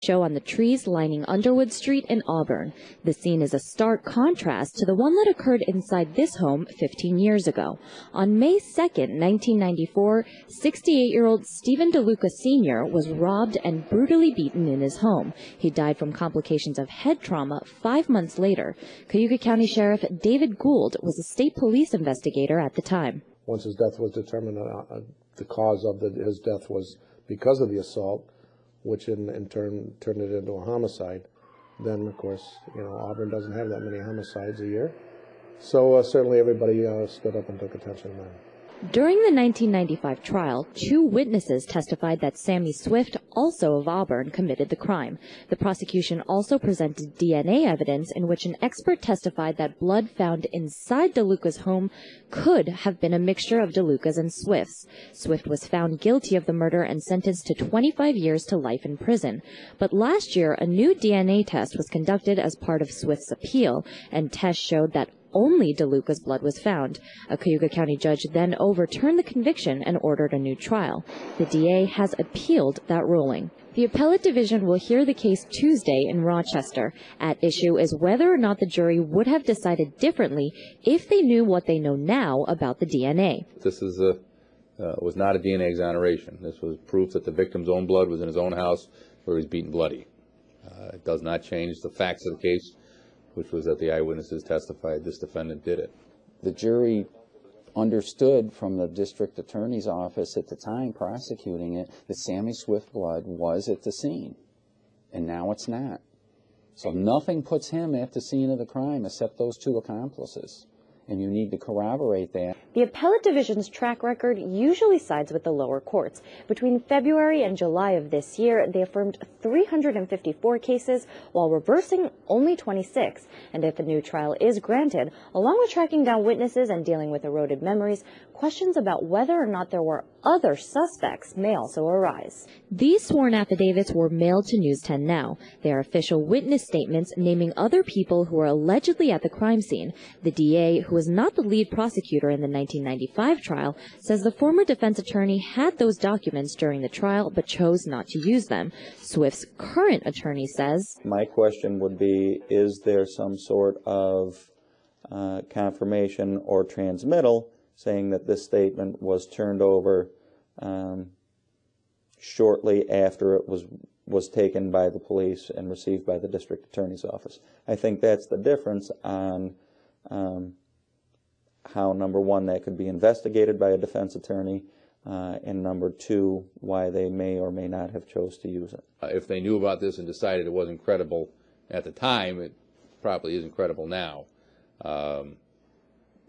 show on the trees lining Underwood Street in Auburn. The scene is a stark contrast to the one that occurred inside this home 15 years ago. On May 2nd, 1994, 68-year-old Stephen DeLuca Sr. was robbed and brutally beaten in his home. He died from complications of head trauma 5 months later. Cayuga County Sheriff David Gould was a state police investigator at the time. Once his death was determined, the cause of his death was because of the assault, which in turn turned it into a homicide. Then, of course, Auburn doesn't have that many homicides a year. So certainly everybody stood up and took attention then. During the 1995 trial, 2 witnesses testified that Sammy Swift, also of Auburn, committed the crime. The prosecution also presented DNA evidence in which an expert testified that blood found inside DeLuca's home could have been a mixture of DeLuca's and Swift's. Swift was found guilty of the murder and sentenced to 25 years to life in prison. But last year, a new DNA test was conducted as part of Swift's appeal, and tests showed that only DeLuca's blood was found. A Cayuga County judge then overturned the conviction and ordered a new trial. The DA has appealed that ruling. The appellate division will hear the case Tuesday in Rochester. At issue is whether or not the jury would have decided differently if they knew what they know now about the DNA. This is was not a DNA exoneration. This was proof that the victim's own blood was in his own house where he was beaten bloody. It does not change the facts of the case, which was that the eyewitnesses testified this defendant did it. The jury understood from the district attorney's office at the time prosecuting it that Sammy Swift blood was at the scene, and now it's not. So nothing puts him at the scene of the crime except those 2 accomplices, and you need to corroborate that. The appellate division's track record usually sides with the lower courts. Between February and July of this year, they affirmed 354 cases while reversing only 26. And if a new trial is granted, along with tracking down witnesses and dealing with eroded memories, questions about whether or not there were other suspects may also arise. These sworn affidavits were mailed to News 10 Now. They are official witness statements naming other people who were allegedly at the crime scene. The DA, who was not the lead prosecutor in the 1995 trial, says the former defense attorney had those documents during the trial but chose not to use them. Swift's current attorney says, my question would be, is there some sort of confirmation or transmittal saying that this statement was turned over shortly after it was taken by the police and received by the district attorney's office? I think that's the difference on how, number one, that could be investigated by a defense attorney, and number 2, why they may or may not have chose to use it. If they knew about this and decided it wasn't credible at the time, it probably isn't credible now.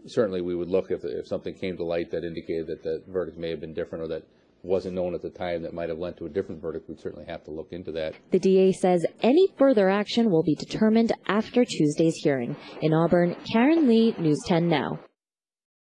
Certainly we would look if something came to light that indicated that the verdict may have been different or that wasn't known at the time that might have led to a different verdict. We'd certainly have to look into that. The DA says any further action will be determined after Tuesday's hearing. In Auburn, Karen Lee, News 10 Now.